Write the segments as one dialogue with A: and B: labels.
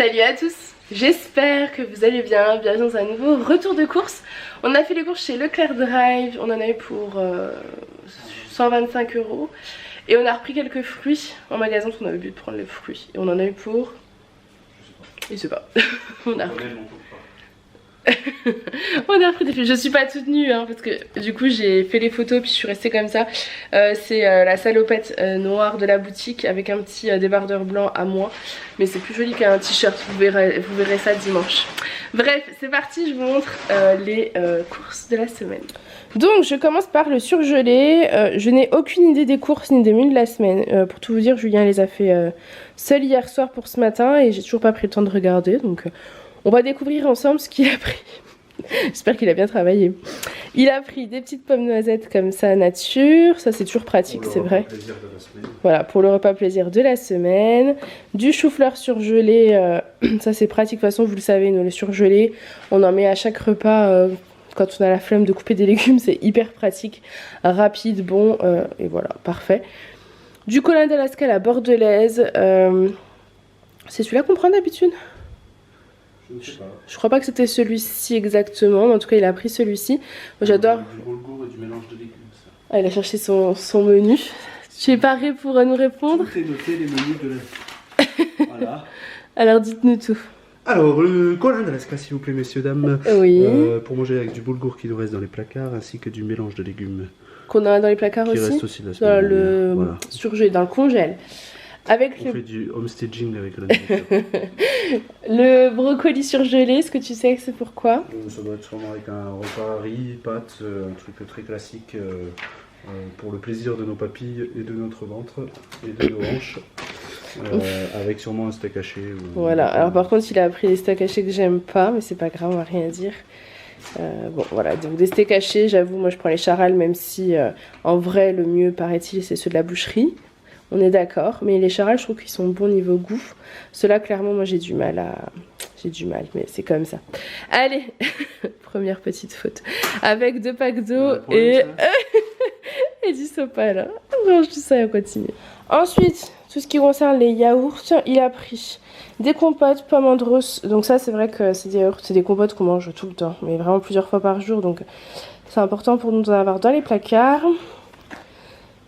A: Salut à tous, j'espère que vous allez bien, bienvenue dans un nouveau retour de course. On a fait les courses chez Leclerc Drive, on en a eu pour 125 € et on a repris quelques fruits en magasin, on avait oublié de prendre les fruits et on en a eu pour... Je sais pas, on a repris... on a repris des fruits, je suis pas toute nue hein, parce que du coup j'ai fait les photos puis je suis restée comme ça. C'est la salopette noire de la boutique avec un petit débardeur blanc à moi, mais c'est plus joli qu'un t-shirt, vous verrez ça dimanche. Bref, c'est parti, je vous montre les courses de la semaine. Donc je commence par le surgelé. Je n'ai aucune idée des courses ni des menus de la semaine. Pour tout vous dire, Julien les a fait seul hier soir pour ce matin et j'ai toujours pas pris le temps de regarder, donc on va découvrir ensemble ce qu'il a pris. J'espère qu'il a bien travaillé. Il a pris des petites pommes noisettes comme ça nature, ça c'est toujours pratique, c'est vrai. Voilà, pour le repas plaisir de la semaine. Du chou-fleur surgelé, ça c'est pratique, de toute façon vous le savez, nous le surgelé, on en met à chaque repas quand on a la flemme de couper des légumes, c'est hyper pratique, rapide, bon, et voilà, parfait. Du colin d'Alaska à la bordelaise, c'est celui-là qu'on prend d'habitude ? Je crois pas que c'était celui-ci exactement, mais en tout cas il a pris celui-ci. Moi j'adore.
B: Du boulgour et du mélange de légumes. Ça.
A: Ah, il a cherché son menu. Tu es paré pour nous répondre?
B: Tout est noté, les menus de la... Voilà.
A: Alors dites-nous tout.
B: Alors, le colin d'Alaska, s'il vous plaît, messieurs, dames.
A: Oui.
B: Pour manger avec du boulgour qui nous reste dans les placards, ainsi que du mélange de légumes.
A: Qu'on a dans les placards
B: qui
A: aussi.
B: Reste aussi de la semaine
A: dans le
B: voilà.
A: surgelé, dans le congèle. Avec
B: on fait du homestaging avec la nourriture.
A: Le brocoli surgelé, est-ce que tu sais que c'est pourquoi?
B: Ça doit être sûrement avec un repas riz, pâtes, un truc très classique pour le plaisir de nos papilles et de notre ventre et de nos hanches. Avec sûrement un steak haché.
A: Voilà, alors par contre il a pris des steaks hachés que j'aime pas, mais c'est pas grave, on va rien dire. Bon voilà, donc des steaks hachés, j'avoue, moi je prends les charales, même si en vrai le mieux paraît-il c'est ceux de la boucherie. On est d'accord, mais les charales je trouve qu'ils sont bons niveau goût. Ceux-là clairement moi j'ai du mal, mais c'est comme ça. Allez, première petite faute. Avec 2 packs d'eau et... et du sopal. On range tout ça et on continue. Ensuite, tout ce qui concerne les yaourts, il a pris des compotes, pommes andros. Donc ça c'est vrai que c'est des yaourts, c'est des compotes qu'on mange tout le temps, mais vraiment plusieurs fois par jour. Donc c'est important pour nous d'en avoir dans les placards.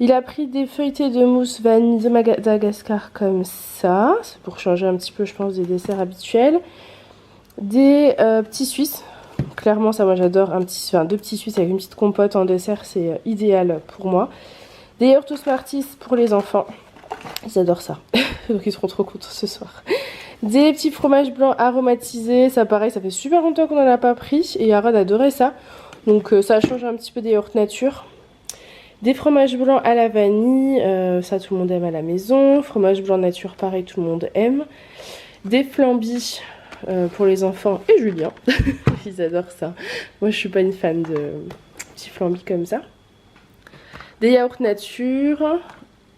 A: Il a pris des feuilletés de mousse vanille de Madagascar comme ça. C'est pour changer un petit peu je pense des desserts habituels. Des petits suisses. Clairement ça moi j'adore, 2 petits suisses avec une petite compote en dessert, c'est idéal pour moi. Des yaourts Smarties pour les enfants. Ils adorent ça. Donc ils seront trop contents ce soir. Des petits fromages blancs aromatisés. Ça pareil, ça fait super longtemps qu'on n'en a pas pris. Et Yaron adorait ça. Donc ça change un petit peu des yaourts nature. Des fromages blancs à la vanille. Ça tout le monde aime à la maison. Fromage blanc nature, pareil, tout le monde aime. Des flambis pour les enfants et Julien. Ils adorent ça. Moi je suis pas une fan de petits flambis comme ça. Des yaourts nature.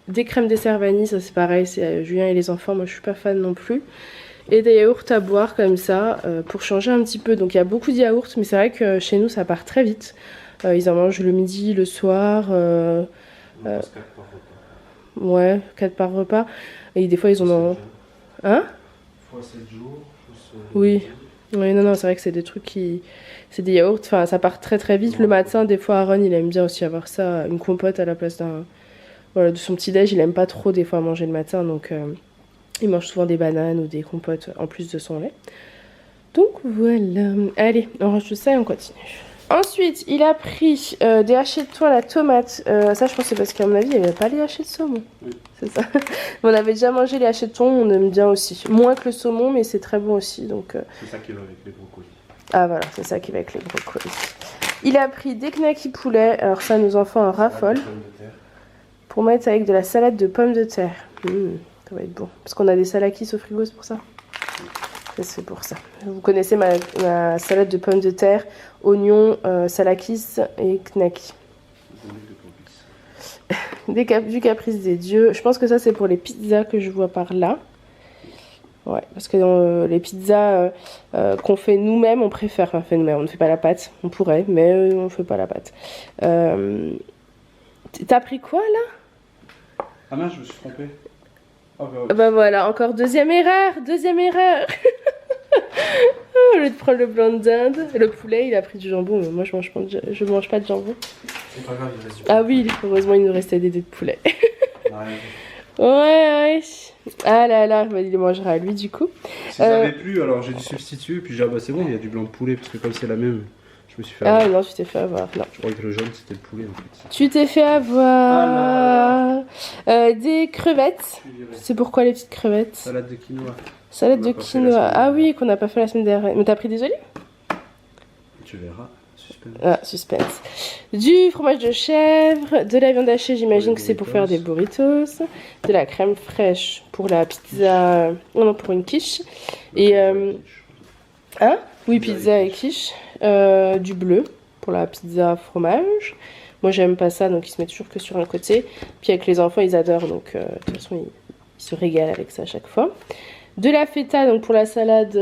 A: Des crèmes dessert vanille, ça c'est pareil, c'est Julien et les enfants, moi je suis pas fan non plus. Et des yaourts à boire comme ça, pour changer un petit peu. Donc il y a beaucoup de yaourts, mais c'est vrai que chez nous ça part très vite. Ils en mangent le midi, le soir. Ouais, 4 par repas. Et des fois ils en ont... Hein?
B: Fois 7 jours.
A: Oui. Oui, non, c'est vrai que c'est des trucs qui... C'est des yaourts, enfin ça part très très vite. Le matin, des fois Aaron il aime bien aussi avoir ça, une compote à la place d'un... Voilà, de son petit déj, il aime pas trop des fois manger le matin, donc il mange souvent des bananes ou des compotes en plus de son lait. Donc voilà, allez, on range tout ça et on continue. Ensuite, il a pris des hachés de thon à la tomate. Ça, je pense que c'est parce qu'à mon avis, il n'y avait pas les hachés de saumon. Oui. C'est ça. On avait déjà mangé les hachés de thon, on aime bien aussi. Moins que le saumon, mais c'est très bon aussi. Donc,
B: c'est ça qui va avec les brocolis.
A: Ah voilà, c'est ça qui va avec les brocolis. Il a pris des knackis poulet. Alors ça, nos enfants en raffolent. Pour mettre avec de la salade de pommes de terre. Ça va être bon. Parce qu'on a des salakis au frigo, c'est pour ça. C'est pour ça. Vous connaissez ma salade de pommes de terre, oignons, salakis et knaki. Du caprice des dieux. Je pense que ça c'est pour les pizzas que je vois par là. Ouais, parce que dans les pizzas qu'on fait nous-mêmes, on préfère. Enfin, fait nous-mêmes, on ne fait pas la pâte. On pourrait, mais on ne fait pas la pâte. T'as pris quoi là?
B: Ah mince, je me suis trompée. Ah bah,
A: Bah voilà, encore deuxième erreur. Au lieu de prendre le blanc de dinde, le poulet, il a pris du jambon, mais moi je mange pas de jambon.
B: c'est pas grave, il reste du
A: Ah oui, heureusement il nous restait des dés de poulet.
B: Ouais.
A: Ouais. Ah là là, bah, il les mangera lui du coup.
B: Si ça avait plu, alors j'ai dû substituer, puis j'ai dit, ah bah c'est bon, il y a du blanc de poulet, parce que comme c'est la même, je me suis fait
A: Ah
B: avoir.
A: non, tu t'es fait avoir. Non.
B: Je croyais que le jaune c'était le poulet en fait.
A: Tu t'es fait avoir. Des crevettes. C'est pourquoi les petites crevettes?
B: Salade de quinoa.
A: Salade
B: On
A: de
B: n'a pas fait la
A: quinoa.
B: semaine
A: Ah
B: dernière.
A: oui, qu'on n'a pas fait la semaine dernière. Mais t'as pris des olives?
B: Tu verras. Suspense.
A: Ah, suspense. Du fromage de chèvre, de la viande hachée, j'imagine
B: Pour
A: que
B: les
A: c'est pour faire des burritos, de la crème fraîche pour la pizza, non, non, pour une quiche, et hein? Oui, pizza et quiche, du bleu pour la pizza fromage. Moi, j'aime pas ça, donc ils se mettent toujours que sur un côté. Puis avec les enfants, ils adorent, donc de toute façon, ils se régalent avec ça à chaque fois. De la feta, donc pour la salade,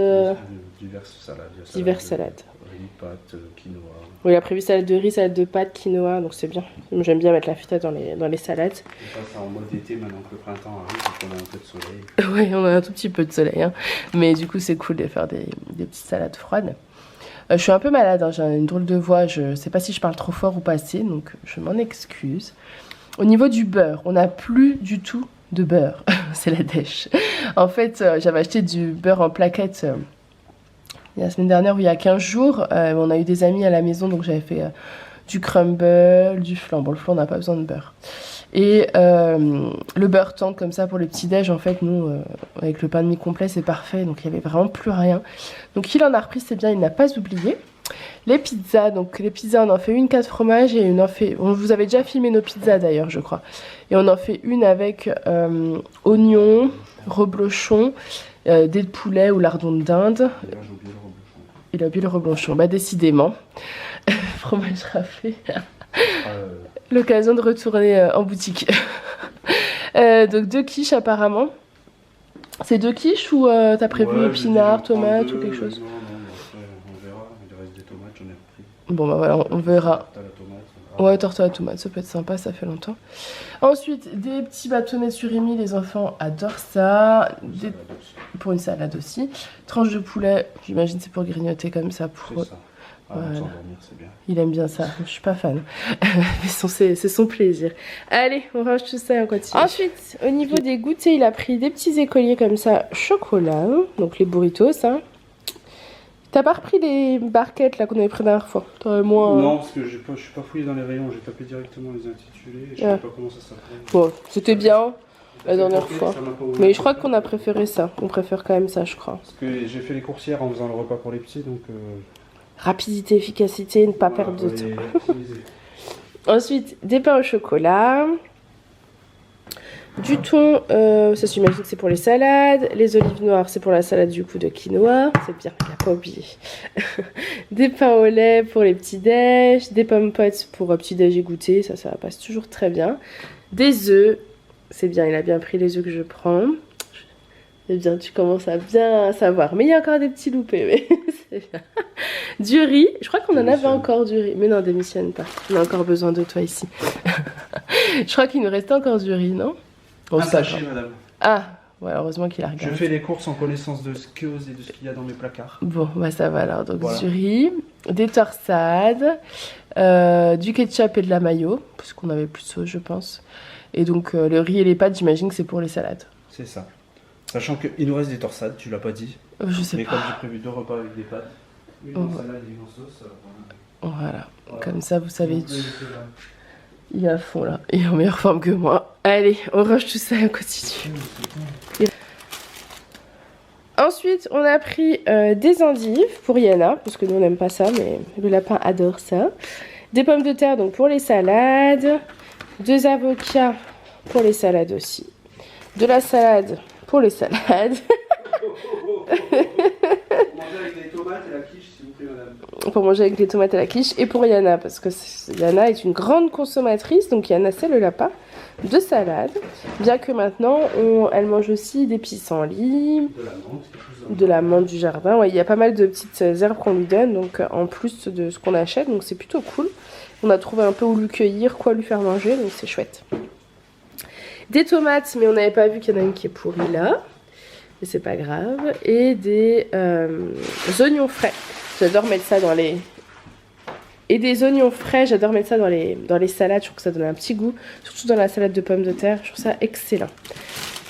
B: Diverses salades. Il y a
A: diverses salades.
B: Riz, pâtes, quinoa.
A: Oui, il a prévu salade de riz, salade de pâtes, quinoa, donc c'est bien. J'aime bien mettre la feta dans les salades.
B: On passe en mode été maintenant que le printemps arrive, donc on a un peu de soleil.
A: Oui, on a un tout petit peu de soleil, hein. Mais du coup c'est cool de faire des petites salades froides. Je suis un peu malade, hein. J'ai une drôle de voix, je sais pas si je parle trop fort ou pas assez, donc je m'en excuse. Au niveau du beurre, on n'a plus du tout de beurre, c'est la dèche. En fait, j'avais acheté du beurre en plaquettes la semaine dernière ou il y a 15 jours. On a eu des amis à la maison, donc j'avais fait du crumble, du flan. Bon, le flan, on n'a pas besoin de beurre. Et le beurre tendre comme ça pour le petit-déj, en fait, nous, avec le pain de mie complet, c'est parfait. Donc, il n'y avait vraiment plus rien. Donc, il en a repris, c'est bien, il n'a pas oublié. Les pizzas, donc les pizzas, on en fait une 4 fromages et on vous avait déjà filmé nos pizzas d'ailleurs, je crois. Et on en fait une avec oignons, reblochon, dés de poulet ou lardons de dinde.
B: D'ailleurs, j'ai oublié le reblochon.
A: Il a oublié le reblochon, bah décidément. Fromage râpé. L'occasion de retourner en boutique. Donc 2 quiches apparemment. C'est 2 quiches ou t'as prévu épinards, tomates ou quelque chose?
B: Non, on verra. Il reste des tomates, j'en ai repris.
A: Bon bah voilà, on verra.
B: T'as la tomate.
A: Ouais, torte à la tomate, ça peut être sympa, ça fait longtemps. Ensuite, des petits bâtonnets de surimi, les enfants adorent ça. Pour une salade aussi. Tranche de poulet, j'imagine c'est pour grignoter comme ça.
B: C'est ça. Avant de s'endormir, c'est bien.
A: Il aime bien ça, je suis pas fan. Mais c'est son plaisir. Allez, on range tout ça et on continue. Ensuite, au niveau des goûters, il a pris des petits écoliers comme ça, chocolat. Donc les burritos, hein. T'as pas repris les barquettes là qu'on avait pris la dernière fois?
B: Non, parce que je suis pas fouillé dans les rayons, j'ai tapé directement les intitulés et je sais pas comment ça s'appelle.
A: Bon, c'était bien la dernière fois. Mais je crois qu'on a préféré ça. On préfère quand même ça, je crois.
B: Parce que j'ai fait les courses hier en faisant le repas pour les petits, donc...
A: Rapidité, efficacité, ne pas perdre de temps. Ensuite, des pains au chocolat. Du thon, ça j'imagine que c'est pour les salades. Les olives noires, c'est pour la salade du coup de quinoa. C'est bien, il n'a pas oublié. Des pains au lait pour les petits déj. Des pommes potes pour petit déj et goûter. Ça passe toujours très bien. Des œufs. C'est bien, il a bien pris les œufs que je prends. C'est bien, tu commences à bien savoir. Mais il y a encore des petits loupés. Mais c'est bien. Du riz. Je crois qu'on en avait encore du riz. Mais non, démissionne pas. On a encore besoin de toi ici. Je crois qu'il nous restait encore du riz, non?
B: Un sachet, madame.
A: Ah, ouais, heureusement qu'il a regardé.
B: Je fais les courses en connaissance de ce qu'il y a dans mes placards.
A: Bon, bah ça va alors. Donc
B: voilà.
A: Du riz, des torsades, du ketchup et de la mayo, parce qu'on avait plus de sauce, je pense. Et donc le riz et les pâtes, j'imagine que c'est pour les salades.
B: C'est ça. Sachant qu'il nous reste des torsades, tu l'as pas dit.
A: Je sais
B: mais
A: pas.
B: comme j'ai prévu 2 repas avec des pâtes, une en salade et une en sauce.
A: Voilà. Comme ça, vous savez. Il est à fond là, il est en meilleure forme que moi. Allez, on range tout ça et on continue. Ensuite, on a pris des endives pour Yana, parce que nous on n'aime pas ça, mais le lapin adore ça. Des pommes de terre donc pour les salades. 2 avocats pour les salades aussi. De la salade pour les salades. Pour manger avec les tomates et la quiche, et pour Yana, parce que Yana est une grande consommatrice, donc Yana c'est le lapin, de salade, bien que maintenant elle mange aussi des pissenlits, de la menthe du jardin. Ouais, il y a pas mal de petites herbes qu'on lui donne, donc en plus de ce qu'on achète, donc c'est plutôt cool. On a trouvé un peu où lui cueillir, quoi lui faire manger, donc c'est chouette. Des tomates, mais on n'avait pas vu qu'il y en a une qui est pourrie là. Mais c'est pas grave. Et des oignons frais. J'adore mettre ça dans les... Et des oignons frais, j'adore mettre ça dans les salades. Je trouve que ça donne un petit goût. Surtout dans la salade de pommes de terre. Je trouve ça excellent.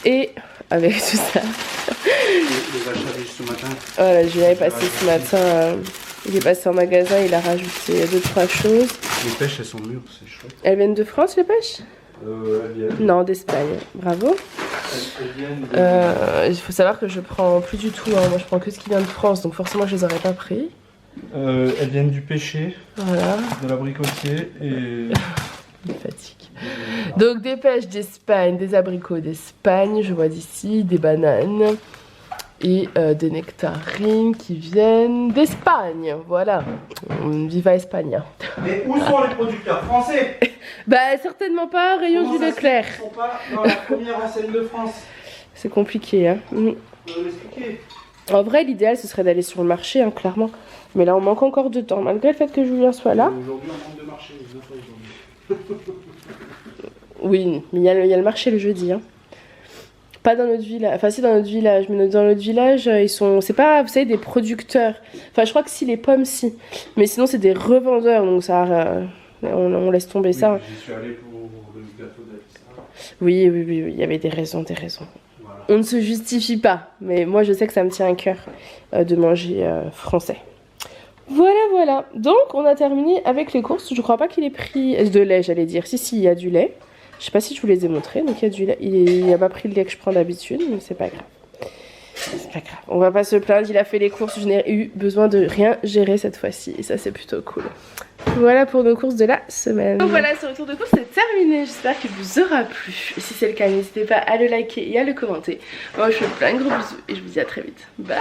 A: Et avec tout ça...
B: Les achats riches ce matin.
A: Voilà, je l'avais passé ce matin. Il est passé en magasin, il a rajouté 2-3 choses.
B: Les pêches, elles sont mûres, c'est chouette.
A: Elles viennent de France, les pêches?
B: Elles viennent.
A: Non, d'Espagne. Bravo. Il faut savoir que je prends plus du tout. Hein. Moi, je prends que ce qui vient de France, donc forcément, je les aurais pas pris.
B: Elles viennent du pêcher,
A: voilà.
B: De l'abricotier et...
A: Il fatigue. Donc des pêches d'Espagne, des abricots d'Espagne, je vois d'ici, des bananes et des nectarines qui viennent d'Espagne. Voilà, viva Espagne.
B: Mais où sont les producteurs français?
A: Bah certainement pas, rayon du Leclerc.
B: Ils sont pas dans la première enseigne de France.
A: C'est compliqué, hein.
B: M'expliquer.
A: En vrai, l'idéal ce serait d'aller sur le marché, hein, clairement. Mais là, on manque encore de temps, malgré le fait que Julien soit là.
B: Aujourd'hui, on manque de marché, aujourd'hui.
A: Oui, mais il y a le marché le jeudi, hein. Pas dans notre village, enfin si dans notre village, mais dans notre village, ils sont, c'est pas, vous savez, des producteurs. Enfin, je crois que si, les pommes, si. Mais sinon, c'est des revendeurs, donc ça, on laisse tomber
B: Oui,
A: ça.
B: j'y suis allé pour le gâteau d'Alissa.
A: Oui, il y avait des raisons, Voilà. On ne se justifie pas, mais moi, je sais que ça me tient à cœur de manger français. Voilà. Donc, on a terminé avec les courses. Je crois pas qu'il ait pris de lait, j'allais dire. Si, il y a du lait. Je sais pas si je vous les ai montrés, donc il y a du lait. Il a pas pris le lait que je prends d'habitude, mais c'est pas grave. C'est pas grave. On va pas se plaindre, il a fait les courses, je n'ai eu besoin de rien gérer cette fois-ci. Et ça, c'est plutôt cool. Voilà pour nos courses de la semaine. Donc voilà, ce retour de course c'est terminé. J'espère qu'il vous aura plu. Et si c'est le cas, n'hésitez pas à le liker et à le commenter. Moi, je vous fais plein de gros bisous et je vous dis à très vite. Bye!